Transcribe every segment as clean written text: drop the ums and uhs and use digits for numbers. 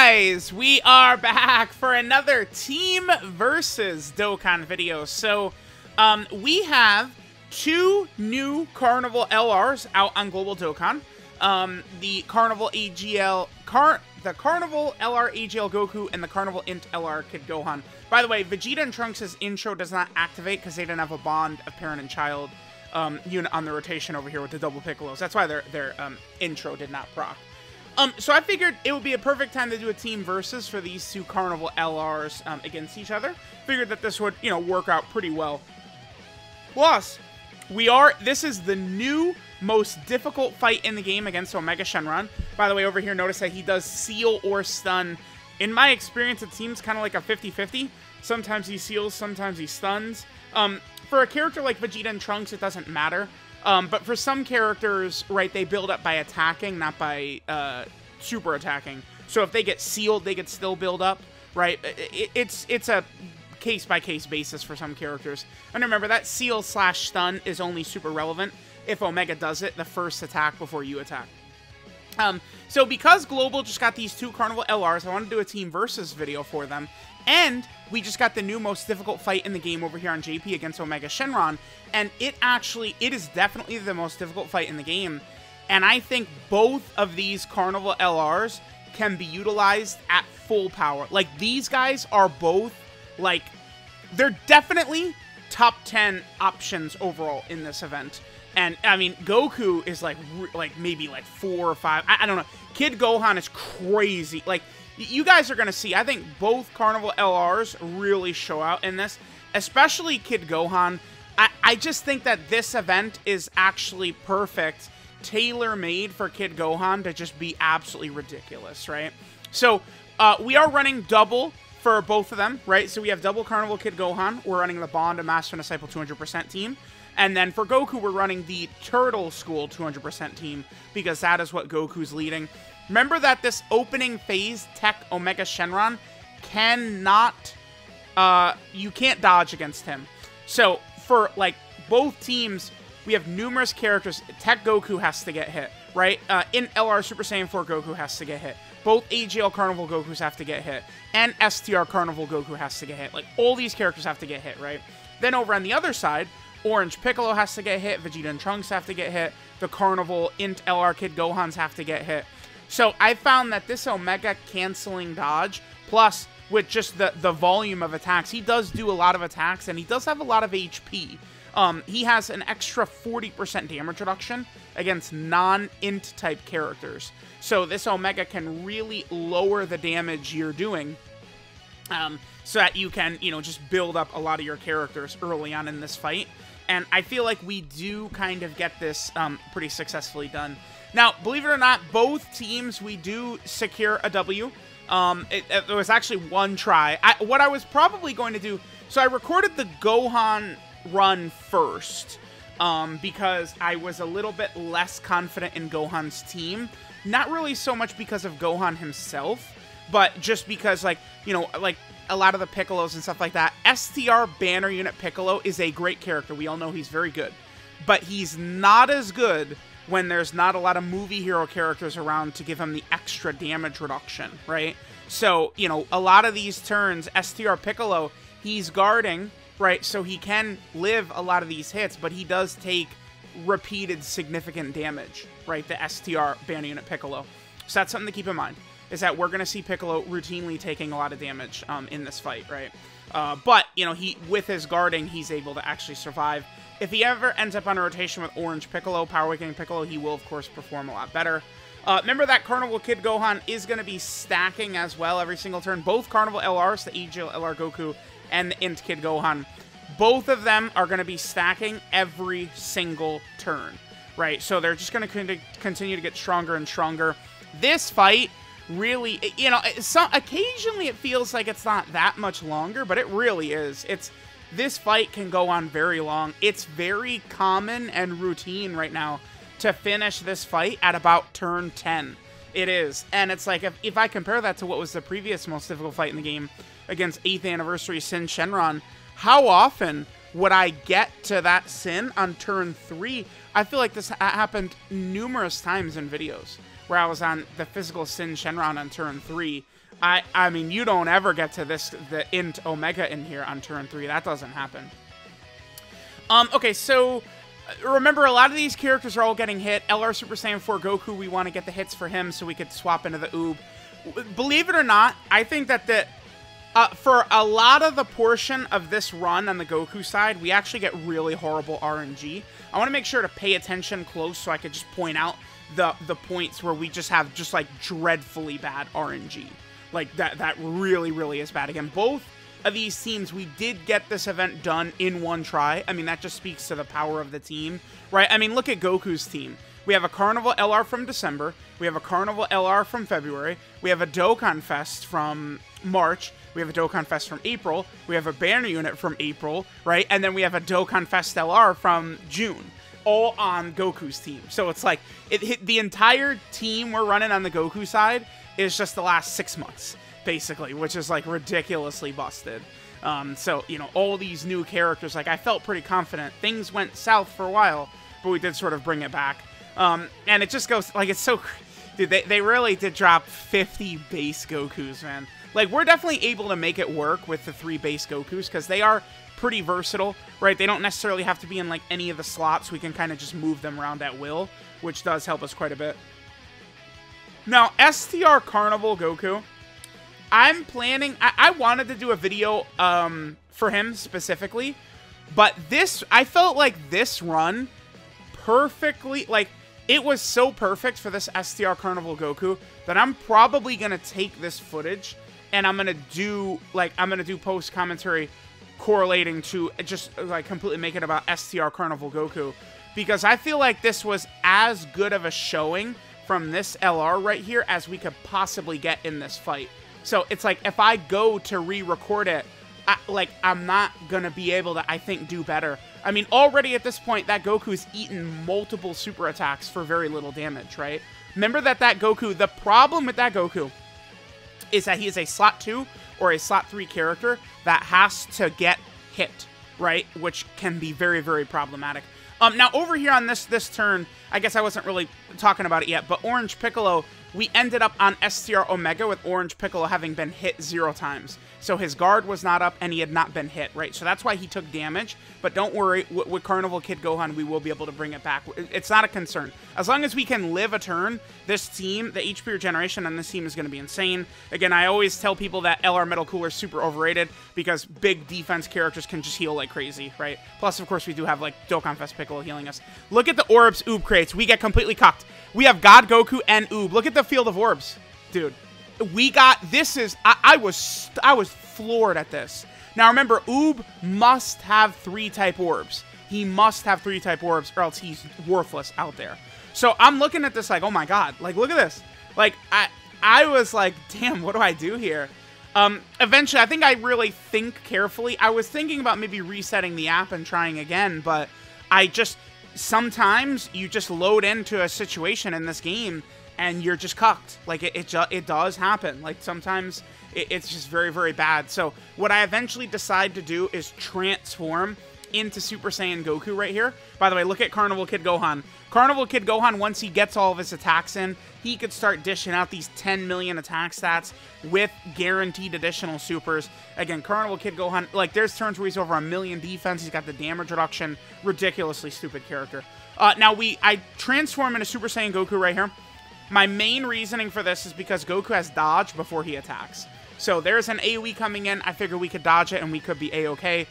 guys, we are back for another Team versus Dokkan video. So, we have two new Carnival LRs out on Global Dokkan. The Carnival LR AGL Goku and the Carnival INT LR Kid Gohan. By the way, Vegeta and Trunks' intro does not activate because they didn't have a bond of parent and child unit on the rotation over here with the double Piccolos. That's why their intro did not proc. So I figured it would be a perfect time to do a team versus for these two Carnival LRs against each other. Figured that this would, you know, work out pretty well. Plus, this is the new most difficult fight in the game against Omega Shenron. By the way, over here, notice that he does seal or stun. In my experience, it seems kind of like a 50-50. Sometimes he seals, sometimes he stuns. For a character like Vegeta and Trunks, it doesn't matter. But for some characters, right, they build up by attacking, not by super attacking. So if they get sealed, they could still build up, right? It's a case-by-case basis for some characters. And remember, that seal/stun is only super relevant if Omega does it the first attack before you attack. So because Global just got these two Carnival LRs, I want to do a team versus video for them. And we just got the new most difficult fight in the game over here on JP against Omega Shenron. And it is definitely the most difficult fight in the game. And I think both of these Carnival LRs can be utilized at full power. Like, these guys are both, like, they're definitely top 10 options overall in this event. And, I mean, Goku is, maybe 4 or 5. I don't know. Kid Gohan is crazy. Like, you guys are going to see, I think both Carnival LRs really show out in this. Especially Kid Gohan. I just think that this event is actually perfect. Tailor-made for Kid Gohan to just be absolutely ridiculous, right? So, we are running double for both of them, right? So we have double Carnival Kid Gohan. We're running the Bond and Master and Disciple 200% team. And then for Goku, we're running the Turtle School 200% team, because that is what Goku's leading. Remember that this opening phase tech Omega Shenron cannot, you can't dodge against him. So for, like, both teams, we have numerous characters. Tech Goku has to get hit, right? In LR Super Saiyan 4 Goku has to get hit. Both AGL Carnival Gokus have to get hit. And STR Carnival Goku has to get hit. Like, all these characters have to get hit, right? Then over on the other side, Orange Piccolo has to get hit. Vegeta and Trunks have to get hit. The Carnival INT LR Kid Gohans have to get hit. So I found that this Omega canceling dodge, plus with just the volume of attacks, he does do a lot of attacks, and he does have a lot of HP. He has an extra 40% damage reduction against non-INT type characters. So this Omega can really lower the damage you're doing, so that you can, you know, just build up a lot of your characters early on in this fight. And I feel like we do kind of get this pretty successfully done. Now, believe it or not, both teams, we do secure a W. It was actually one try. What I was probably going to do, so I recorded the Gohan run first, because I was a little bit less confident in Gohan's team. Not really so much because of Gohan himself, but just because, like, you know, like, a lot of the Piccolos and stuff like that. STR Banner Unit Piccolo is a great character. We all know he's very good. But he's not as good when there's not a lot of movie hero characters around to give him the extra damage reduction, right? So, you know, a lot of these turns, STR Piccolo, he's guarding, right? So he can live a lot of these hits, but he does take repeated significant damage, right? The STR Banner Unit Piccolo. So that's something to keep in mind, is that we're going to see Piccolo routinely taking a lot of damage in this fight, right? But, you know, with his guarding, he's able to actually survive. If he ever ends up on a rotation with Orange Piccolo, Power Awakening Piccolo, he will, of course, perform a lot better. Remember that Carnival Kid Gohan is going to be stacking as well every single turn. Both Carnival LRs, the AGL LR Goku and the INT Kid Gohan, both of them are going to be stacking every single turn, right? So they're just going to continue to get stronger and stronger. This fight really, you know, occasionally it feels like it's not that much longer, but it really is. This fight can go on very long. It's very common and routine right now to finish this fight at about turn 10. It is. And it's like, if I compare that to what was the previous most difficult fight in the game against 8th Anniversary Sin Shenron, how often would I get to that Sin on turn 3? I feel like this happened numerous times in videos where I was on the physical Sin Shenron on turn 3. I mean, you don't ever get to the INT Omega in here on turn 3. That doesn't happen. Okay, so remember, a lot of these characters are all getting hit. LR Super Saiyan 4 Goku, we want to get the hits for him so we could swap into the Oob. Believe it or not, I think that for a lot of the portion of this run on the Goku side, we actually get really horrible RNG. I want to make sure to pay attention close so I could just point out the points where we just have like dreadfully bad RNG. Like that really, really is bad. Again, both of these teams, we did get this event done in one try. I mean, that just speaks to the power of the team, right? I mean, look at Goku's team. We have a Carnival LR from December. We have a Carnival LR from February. We have a Dokkan Fest from March. We have a Dokkan Fest from April. We have a banner unit from April, right? And then we have a Dokkan Fest LR from June, all on Goku's team. So it's like, it hit the entire team we're running on the Goku side is just the last 6 months, basically, which is like ridiculously busted. So, you know, all these new characters, like I felt pretty confident. Things went south for a while, but we did sort of bring it back. And it just goes, like, it's so, dude, they really did drop 50 base Gokus, man. Like, we're definitely able to make it work with the 3 base Gokus, because they are pretty versatile, right? They don't necessarily have to be in, like, any of the slots. We can kind of just move them around at will, which does help us quite a bit. Now, STR Carnival Goku, I'm planning, I wanted to do a video for him specifically, but I felt like this run perfectly, like, it was so perfect for this STR Carnival Goku that I'm probably going to take this footage and I'm going to do post commentary correlating to just like completely make it about STR Carnival Goku, because I feel like this was as good of a showing from this LR right here as we could possibly get in this fight. So it's like, if I go to re-record it, I'm not going to be able to, I think, do better. I mean, already at this point, that Goku's eaten multiple super attacks for very little damage, right? Remember that Goku, the problem with that Goku is that he is a slot 2 or a slot 3 character that has to get hit, right? Which can be very, very problematic. Now, over here on this turn, I guess I wasn't really talking about it yet, but Orange Piccolo, we ended up on STR Omega with Orange Piccolo having been hit 0 times. So his guard was not up and he had not been hit, right? So that's why he took damage. But don't worry, with Carnival Kid Gohan, we will be able to bring it back. It's not a concern. As long as we can live a turn, this team, the HP regeneration on this team is going to be insane. Again, I always tell people that LR Metal Cooler is super overrated because big defense characters can just heal like crazy, right? Plus, of course, we do have like Dokkan Fest Piccolo healing us. Look at the Orbs Oob crates. We get completely cucked. We have God Goku and Oob. Look at the field of orbs, dude. We got, this is, I was floored at this. Now remember, Oob must have 3 type orbs. He must have 3 type orbs or else he's worthless out there. So I'm looking at this like, oh my god, like look at this. Like I was like, damn, what do I do here? Eventually, I think I really think carefully. I was thinking about maybe resetting the app and trying again, but sometimes you just load into a situation in this game and you're just cucked. Like, it does happen. Like, sometimes it's just very, very bad. So, what I eventually decide to do is transform into Super Saiyan Goku right here. By the way, look at Carnival Kid Gohan. Carnival Kid Gohan, once he gets all of his attacks in, he could start dishing out these 10 million attack stats with guaranteed additional supers. Again, Carnival Kid Gohan, like, there's turns where he's over 1 million defense. He's got the damage reduction. Ridiculously stupid character. Now, I transform into Super Saiyan Goku right here. My main reasoning for this is because Goku has dodge before he attacks. So there's an AoE coming in. I figure we could dodge it and we could be A-okay.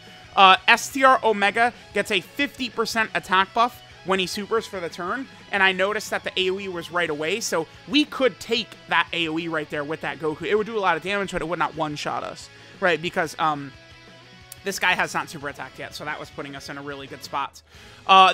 STR Omega gets a 50% attack buff when he supers for the turn. And I noticed that the AoE was right away. So we could take that AoE right there with that Goku. It would do a lot of damage, but it would not one-shot us. Right? Because this guy has not super attacked yet. So that was putting us in a really good spot.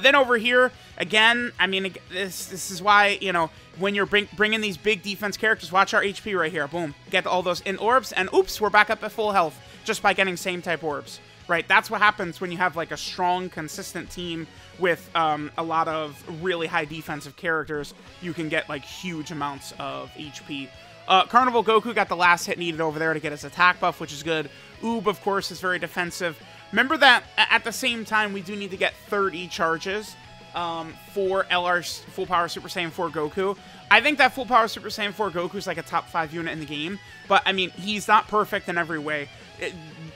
Then over here, again, I mean, this is why, you know, when you're bringing these big defense characters, watch our HP right here. Boom. Get all those in orbs, and oops, we're back up at full health just by getting same type orbs, right? That's what happens when you have, like, a strong, consistent team with a lot of really high defensive characters. You can get, like, huge amounts of HP. Carnival Goku got the last hit needed over there to get his attack buff, which is good. Oob, of course, is very defensive. Remember that at the same time, we do need to get 30 charges for LR's Full Power Super Saiyan 4 Goku. I think that Full Power Super Saiyan 4 Goku is like a top 5 unit in the game, but I mean, he's not perfect in every way.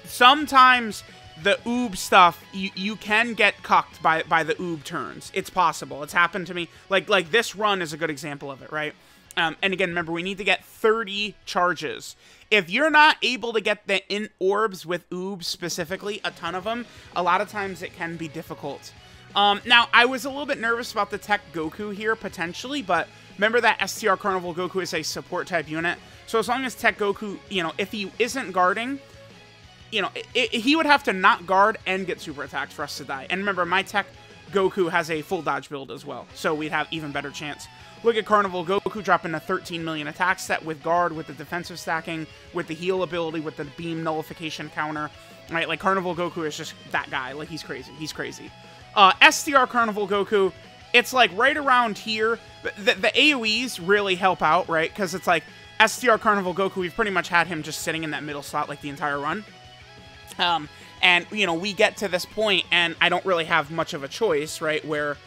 Sometimes the oob stuff, you can get cucked by the oob turns. It's possible. It's happened to me. Like this run is a good example of it, right? And again, remember, we need to get 30 charges. If you're not able to get the INT orbs with oobs specifically, a ton of them, a lot of times it can be difficult. Now, I was a little bit nervous about the Tech Goku here, potentially, but remember that STR Carnival Goku is a support type unit. So as long as Tech Goku, you know, if he isn't guarding, you know, he would have to not guard and get super attacked for us to die. And remember, my Tech Goku has a full dodge build as well, so we'd have even better chance. Look at Carnival Goku dropping a 13 million attack set with guard, with the defensive stacking, with the heal ability, with the beam nullification counter. Right, like Carnival Goku is just that guy. Like, he's crazy. He's crazy. STR Carnival Goku, it's like right around here. The AoEs really help out, right? Because it's like STR Carnival Goku, we've pretty much had him just sitting in that middle slot like the entire run. And, you know, we get to this point, and I don't really have much of a choice, right? Where,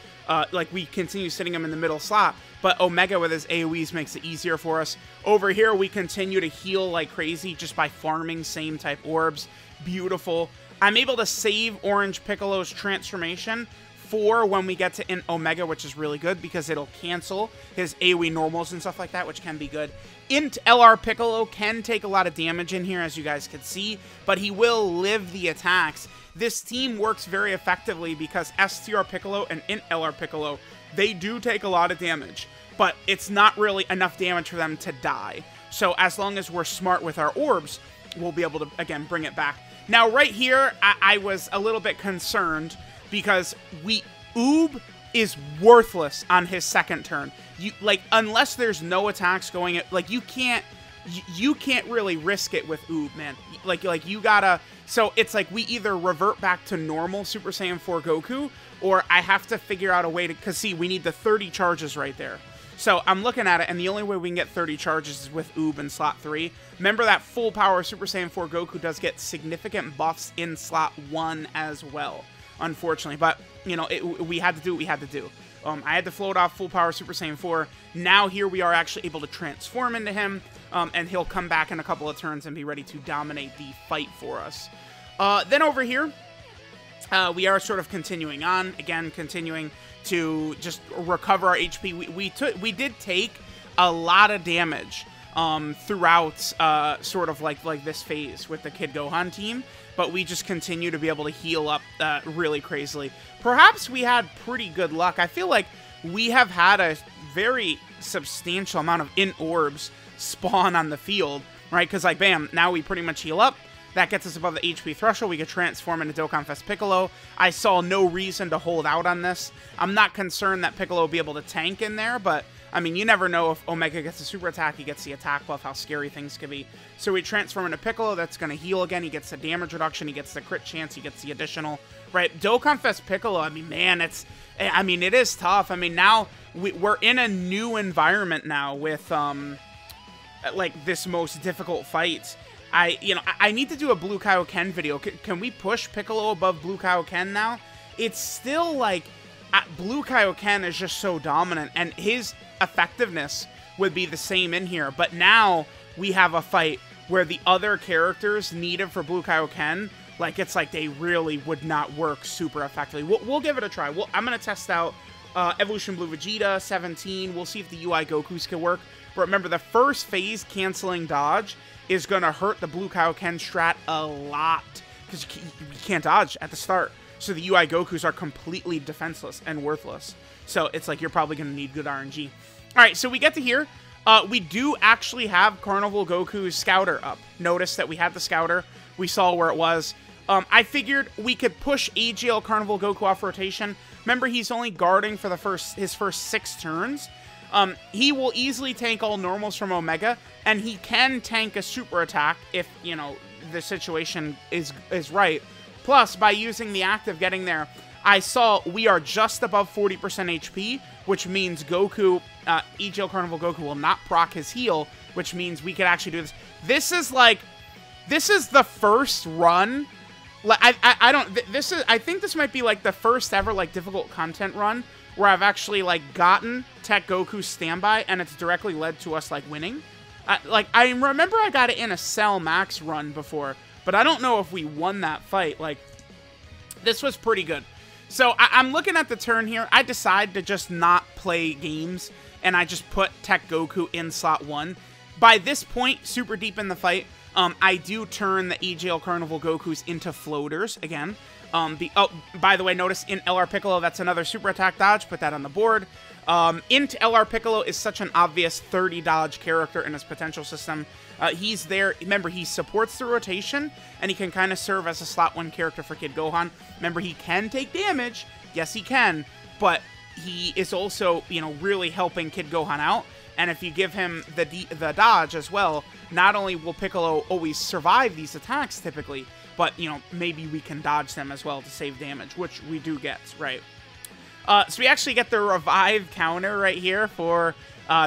like, we continue sitting him in the middle slot, but Omega with his AoEs makes it easier for us. Over here, we continue to heal like crazy just by farming same type orbs. Beautiful. I'm able to save Orange Piccolo's transformation for when we get to INT Omega, which is really good because it'll cancel his AoE normals and stuff like that, which can be good. INT LR Piccolo can take a lot of damage in here, as you guys can see, but he will live the attacks. This team works very effectively because STR Piccolo and INT LR Piccolo, they do take a lot of damage, but it's not really enough damage for them to die. So as long as we're smart with our orbs, we'll be able to, again, bring it back. Now, right here, I was a little bit concerned because Oob is worthless on his second turn. Like, unless there's no attacks going at, like, you can't really risk it with Oob, man. Like you gotta, so it's like we either revert back to normal Super Saiyan 4 Goku, or I have to figure out a way to, because see, we need the 30 charges right there. So I'm looking at it, and the only way we can get 30 charges is with Oob in slot 3. Remember that full power Super Saiyan 4 Goku does get significant buffs in slot 1 as well, unfortunately. But, you know, we had to do what we had to do. I had to float off full power Super Saiyan 4. Now here we are actually able to transform into him, and he'll come back in a couple of turns and be ready to dominate the fight for us. Then over here, we are sort of continuing on, again, continuing to just recover our HP. We did take a lot of damage throughout sort of like this phase with the Kid Gohan team, but we just continue to be able to heal up really crazily. Perhaps we had pretty good luck. I feel like we have had a very substantial amount of INT orbs spawn on the field, right? Because, like, bam, now we pretty much heal up. That gets us above the HP threshold. We could transform into Dokkan Fest Piccolo. I saw no reason to hold out on this. I'm not concerned that Piccolo will be able to tank in there, but, I mean, you never know if Omega gets a super attack, he gets the attack buff, how scary things can be. So we transform into Piccolo, that's going to heal again, he gets the damage reduction, he gets the crit chance, he gets the additional, right? Dokkan Fest Piccolo, I mean, man, it is tough. I mean, now we're in a new environment now with, like, this most difficult fight. I need to do a Blue Kaioken video. Can we push Piccolo above Blue Kaioken now? It's still like Blue Kaioken is just so dominant, and his effectiveness would be the same in here. But now we have a fight where the other characters needed for Blue Kaioken, like, it's like they really would not work super effectively. We'll give it a try. I'm going to test out Evolution Blue Vegeta 17. We'll see if the UI Gokus can work. But remember, the first phase canceling dodge is going to hurt the Blue Kaioken strat a lot, because you can't dodge at the start. So the UI Gokus are completely defenseless and worthless. So it's like you're probably going to need good RNG. All right, so we get to here. We do actually have Carnival Goku's Scouter up. Notice that we had the Scouter. We saw where it was. I figured we could push AGL Carnival Goku off rotation. Remember, he's only guarding for his first 6 turns. He will easily tank all normals from Omega, and he can tank a super attack if, you know, the situation is right. Plus, by using the active getting there, I saw we are just above 40% HP, which means Goku, AGL Carnival Goku will not proc his heal, which means we could actually do this. This is the first run. I think this might be like the first ever like difficult content run where I've actually, like, gotten Tech Goku's standby, and it's directly led to us, like, winning. Like, I remember I got it in a Cell Max run before, but I don't know if we won that fight. Like, this was pretty good. So, I'm looking at the turn here. I decide to just not play games, and I just put Tech Goku in slot 1. By this point, super deep in the fight, I do turn the AGL Carnival Gokus into floaters again. By the way, notice in LR Piccolo, that's another super attack dodge. Put that on the board. INT LR Piccolo is such an obvious 30 dodge character in his potential system. He's there. Remember, he supports the rotation, and he can kind of serve as a slot 1 character for Kid Gohan. Remember, he can take damage. Yes, he can. But he is also, you know, really helping Kid Gohan out. And if you give him the dodge as well, not only will Piccolo always survive these attacks typically, but, you know, maybe we can dodge them as well to save damage, which we do get, right? So we actually get the revive counter right here for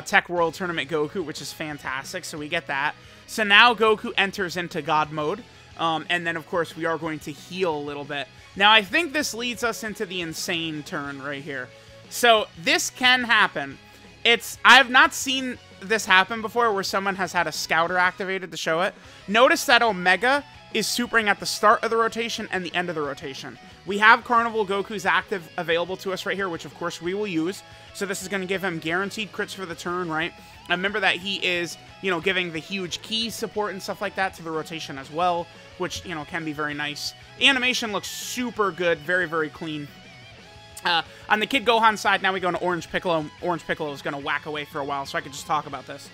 Tech World Tournament Goku, which is fantastic. So we get that. So now Goku enters into God mode. And then, of course, we are going to heal a little bit. Now, I think this leads us into the insane turn right here. So this can happen. I have not seen this happen before where someone has had a Scouter activated to show it. Notice that Omega is supering at the start of the rotation and the end of the rotation. We have Carnival Goku's active available to us right here, which of course we will use. So this is going to give him guaranteed crits for the turn, right? And remember that he is, you know, giving the huge key support and stuff like that to the rotation as well, which, you know, can be very nice. The animation looks super good, very, very clean. On the Kid Gohan side, now we go into Orange Piccolo. Orange Piccolo is going to whack away for a while, so I could just talk about this.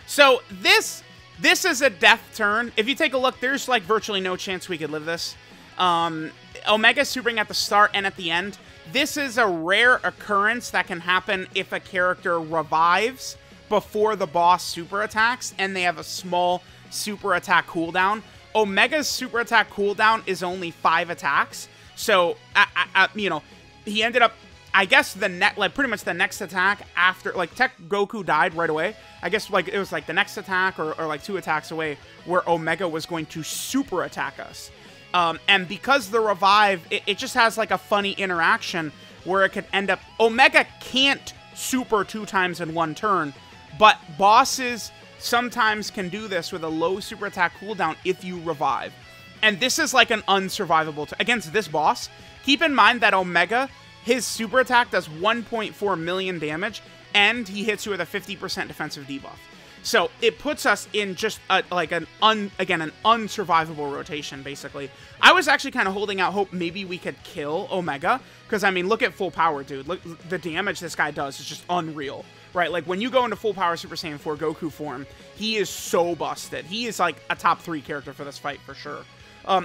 So this is a death turn. If you take a look, there's like virtually no chance we could live this. Omega supering at the start and at the end. This is a rare occurrence that can happen if a character revives before the boss super attacks and they have a small super attack cooldown. Omega's super attack cooldown is only 5 attacks. So, you know, he ended up, I guess, pretty much the next attack after, like, Tech Goku died right away. I guess, like, it was, like, the next attack or like 2 attacks away where Omega was going to super attack us. And because the revive, it just has, like, a funny interaction where it could end up, Omega can't super 2 times in 1 turn, but bosses sometimes can do this with a low super attack cooldown if you revive. And this is, like, an unsurvivable, against this boss. Keep in mind that Omega, his super attack does 1.4 million damage, and he hits you with a 50% defensive debuff. So it puts us in just like an unsurvivable rotation, basically. I was actually kind of holding out hope maybe we could kill Omega, because, I mean, look at full power, dude. Look, the damage this guy does is just unreal, right? Like, when you go into full power Super Saiyan 4 Goku form, he is so busted. He is, like, a top 3 character for this fight, for sure.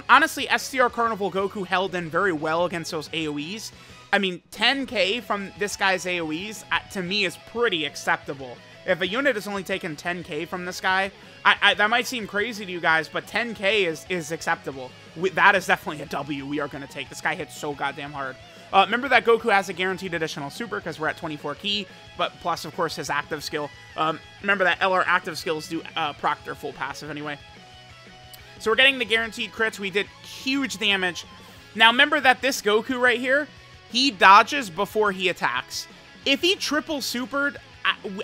Honestly, STR Carnival Goku held in very well against those AoEs. I mean, 10k from this guy's AoEs, to me, is pretty acceptable. If a unit is only taking 10k from this guy, that might seem crazy to you guys, but 10k is acceptable. That is definitely a W we are going to take. This guy hits so goddamn hard. Remember that Goku has a guaranteed additional super because we're at 24 key, but plus, of course, his active skill. Remember that LR active skills do proc their full passive anyway. So we're getting the guaranteed crits. We did huge damage. Now, remember that this Goku right here, he dodges before he attacks. If he triple supered,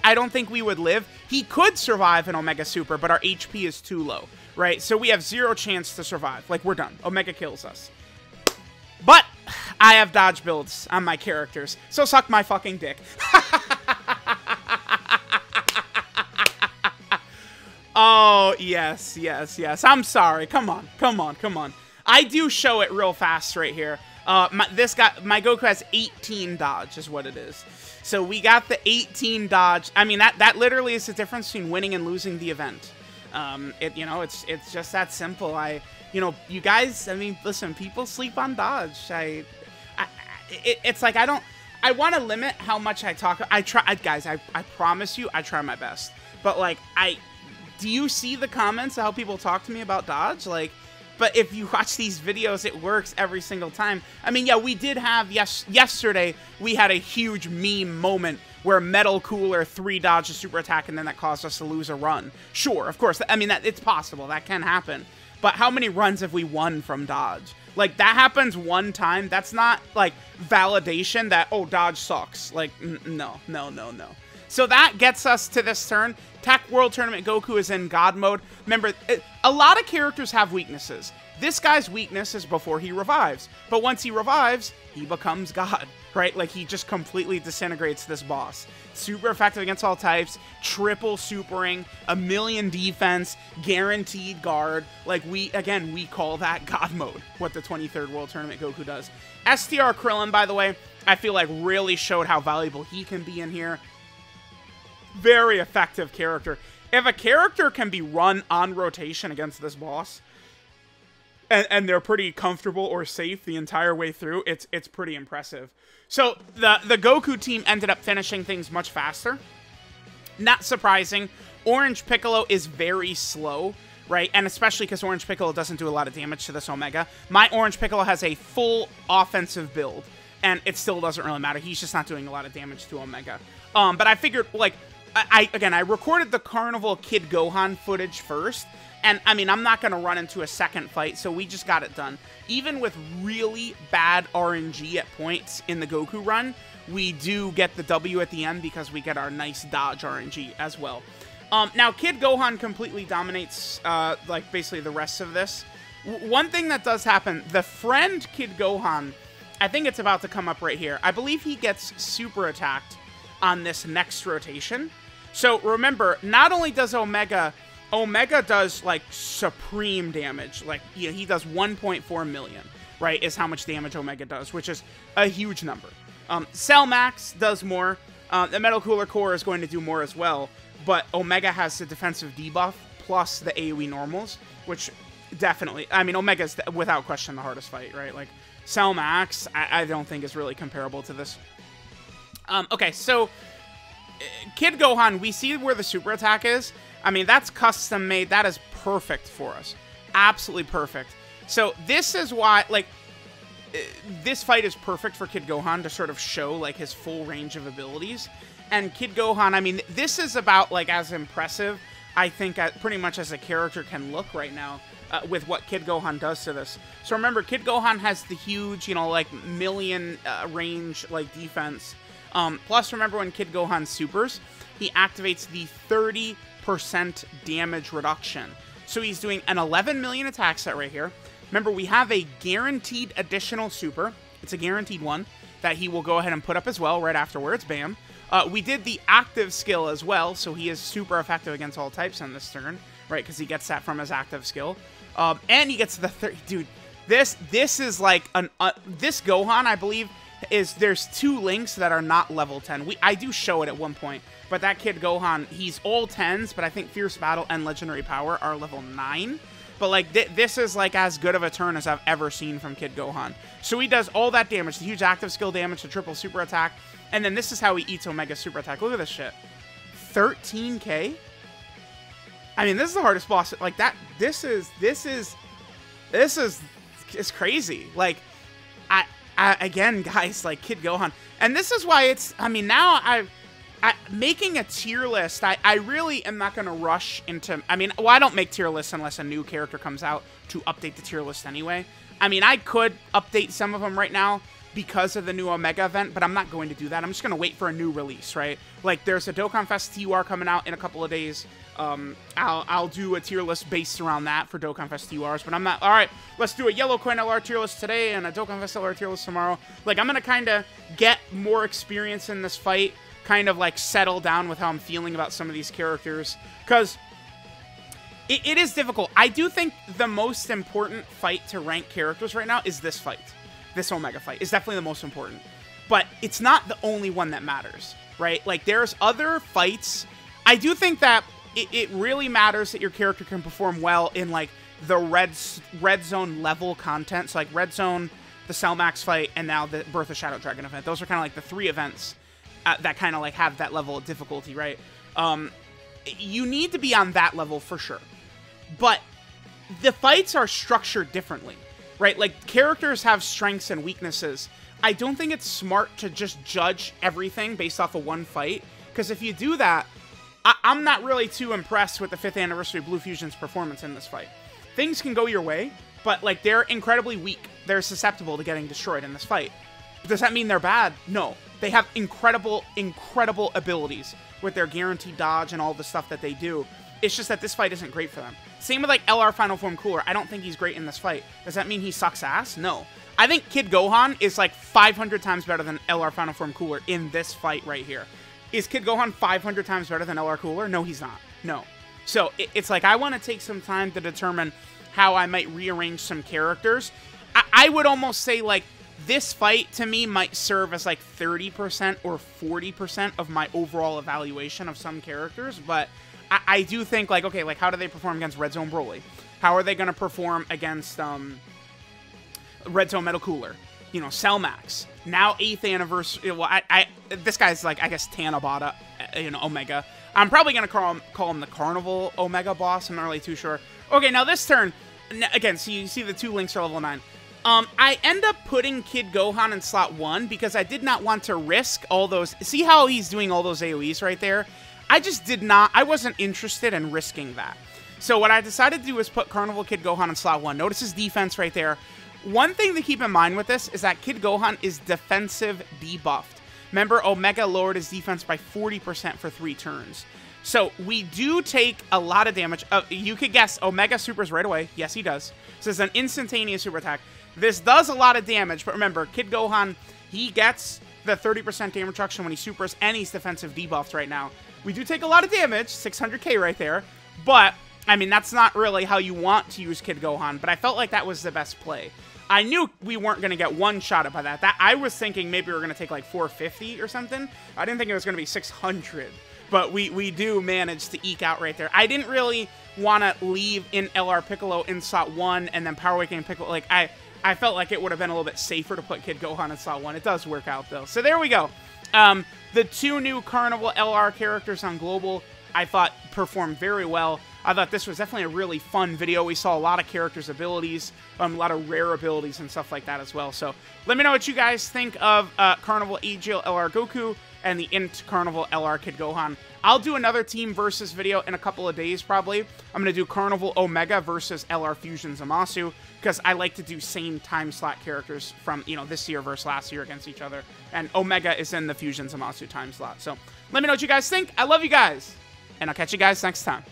I don't think we would live. He could survive an Omega Super, but our HP is too low, right? So we have 0 chance to survive. Like, we're done. Omega kills us. But I have dodge builds on my characters, so suck my fucking dick. Oh, yes, yes, yes. I'm sorry. Come on, come on, come on. I do show it real fast right here. My Goku has 18 dodge is what it is. So we got the 18 dodge. I mean, that literally is the difference between winning and losing the event. You know, it's just that simple. You know, you guys, I mean, listen, people sleep on dodge. It's like, I want to limit how much I talk. Guys, I promise you, I try my best. But, like, do you see the comments of how people talk to me about dodge? Like, but if you watch these videos, it works every single time. I mean, yeah, we did have, yesterday, we had a huge meme moment where Metal Cooler 3 dodged a super attack and then that caused us to lose a run. Sure, of course. I mean, it's possible. That can happen. But how many runs have we won from dodge? Like, that happens one time. That's not, like, validation that, oh, dodge sucks. Like, no. So that gets us to this turn. Tech World Tournament Goku is in God mode. Remember, a lot of characters have weaknesses. This guy's weakness is before he revives. But once he revives, he becomes God, right? Like, he just completely disintegrates this boss. Super effective against all types, triple supering, 1,000,000 defense, guaranteed guard. Like, we call that God mode, what the 23rd World Tournament Goku does. STR Krillin, by the way, I feel like really showed how valuable he can be in here. Very effective character. If a character can be run on rotation against this boss, and they're pretty comfortable or safe the entire way through, it's pretty impressive. So the Goku team ended up finishing things much faster. Not surprising. Orange Piccolo is very slow, right? And especially because Orange Piccolo doesn't do a lot of damage to this Omega. My Orange Piccolo has a full offensive build, and it still doesn't really matter. He's just not doing a lot of damage to Omega. But I figured, like, I recorded the Carnival Kid Gohan footage first, and, I mean, I'm not going to run into a second fight, so we just got it done. Even with really bad RNG at points in the Goku run, we do get the W at the end because we get our nice dodge RNG as well. Now, Kid Gohan completely dominates, like, basically the rest of this. One thing that does happen, the friend Kid Gohan, I think it's about to come up right here. I believe he gets super attacked on this next rotation. So, remember, not only does Omega does, like, supreme damage. Like, you know, he does 1.4 million, right, is how much damage Omega does, which is a huge number. Cell Max does more. The Metal Cooler Core is going to do more as well, but Omega has the defensive debuff plus the AoE normals, which definitely, I mean, Omega's without question the hardest fight, right? Like, Cell Max, I don't think is really comparable to this. Okay, so Kid Gohan, we see where the super attack is. I mean, that's custom made. That is perfect for us. Absolutely perfect. So this is why, like, this fight is perfect for Kid Gohan to sort of show, like, his full range of abilities. And Kid Gohan, I mean, this is about, like, as impressive, I think, pretty much as a character can look right now with what Kid Gohan does to this. So remember, Kid Gohan has the huge, you know, like, 1,000,000 range, like, defense. Plus, remember when Kid Gohan supers, he activates the 30% damage reduction. So he's doing an 11 million attack set right here. Remember, we have a guaranteed additional super. It's a guaranteed one that he will go ahead and put up as well right afterwards. Bam. We did the active skill as well, so he is super effective against all types on this turn, right? Because he gets that from his active skill. And he gets the 30... Dude, this is like... this Gohan, I believe, there's 2 links that are not level 10. I do show it at one point, but that Kid Gohan, he's all 10s, but I think Fierce Battle and Legendary Power are level 9. But, like, this is, like, as good of a turn as I've ever seen from Kid Gohan. So he does all that damage, the huge active skill damage, the triple super attack, and then this is how he eats Omega super attack. Look at this shit. 13k? I mean, this is the hardest boss. Like, that, this is it's crazy. Like, again, guys, like, Kid Gohan. And this is why it's, I mean, now making a tier list, I really am not going to rush into, I mean, well, I don't make tier lists unless a new character comes out to update the tier list anyway. I mean, I could update some of them right now because of the new Omega event, but I'm not going to do that. I'm just going to wait for a new release, right? Like, there's a Dokkan Fest TUR coming out in a couple of days. I'll do a tier list based around that for Dokkan Fest TURs, but I'm not, all right, let's do a Yellow Coin LR tier list today and a Dokkan Fest LR tier list tomorrow. Like, I'm going to kind of get more experience in this fight, kind of, like, settle down with how I'm feeling about some of these characters, because it is difficult. I do think the most important fight to rank characters right now is this fight. This Omega fight is definitely the most important. But it's not the only one that matters, right? Like, there's other fights. I do think that it really matters that your character can perform well in, like, the red zone level content. So, like, Red Zone, the Cell Max fight, and now the Birth of Shadow Dragon event. Those are kind of like the 3 events that kind of, like, have that level of difficulty, right? You need to be on that level for sure. But the fights are structured differently, right? Like, characters have strengths and weaknesses. I don't think it's smart to just judge everything based off of one fight, because if you do that, I'm not really too impressed with the 5th anniversary Blue Fusion's performance in this fight. Things can go your way, but like they're incredibly weak. They're susceptible to getting destroyed in this fight. Does that mean they're bad? No. They have incredible, incredible abilities with their guaranteed dodge and all the stuff that they do. It's just that this fight isn't great for them. Same with like LR Final Form Cooler. I don't think he's great in this fight. Does that mean he sucks ass? No. I think Kid Gohan is like 500 times better than LR Final Form Cooler in this fight right here. Is Kid Gohan 500 times better than LR Cooler? No, he's not. No. So it's like I want to take some time to determine how I might rearrange some characters. I would almost say like this fight to me might serve as like 30% or 40% of my overall evaluation of some characters, but I do think like, okay, like how do they perform against Red Zone Broly? How are they going to perform against Red Zone Metal Cooler? You know, Cell Max. Now 8th anniversary. Well, this guy's like, I guess, Tanabata, you know, Omega. I'm probably going to call him the Carnival Omega boss. I'm not really too sure. Okay, now this turn, again, so you see the 2 links are level 9. I end up putting Kid Gohan in slot 1 because I did not want to risk all those. See how he's doing all those AoEs right there? I wasn't interested in risking that. So what I decided to do was put Carnival Kid Gohan in slot 1. Notice his defense right there. One thing to keep in mind with this is that Kid Gohan is defensive debuffed. Remember, Omega lowered his defense by 40% for 3 turns. So we do take a lot of damage. You could guess Omega supers right away. Yes, he does. So it's an instantaneous super attack. This does a lot of damage, but remember, Kid Gohan, he gets the 30% damage reduction when he supers, and he's defensive debuffed right now. We do take a lot of damage, 600k right there, but, I mean, that's not really how you want to use Kid Gohan, but I felt like that was the best play. I knew we weren't going to get one-shotted by that. I was thinking maybe we were going to take like 450 or something. I didn't think it was going to be 600, but we do manage to eke out right there. I didn't really want to leave in LR Piccolo in slot 1 and then Power Awakening Piccolo. Like, I felt like it would have been a little bit safer to put Kid Gohan in slot 1. It does work out, though. So there we go. The 2 new Carnival LR characters on Global, I thought performed very well. I thought this was definitely a really fun video. We saw a lot of characters' abilities, a lot of rare abilities and stuff like that as well. So let me know what you guys think of Carnival AGL LR Goku and the INT Carnival LR Kid Gohan. I'll do another team versus video in a couple of days, probably. I'm going to do Carnival Omega versus LR Fusion Zamasu, because I like to do same time slot characters from, you know, this year versus last year against each other. And Omega is in the Fusion Zamasu time slot. So let me know what you guys think. I love you guys, and I'll catch you guys next time.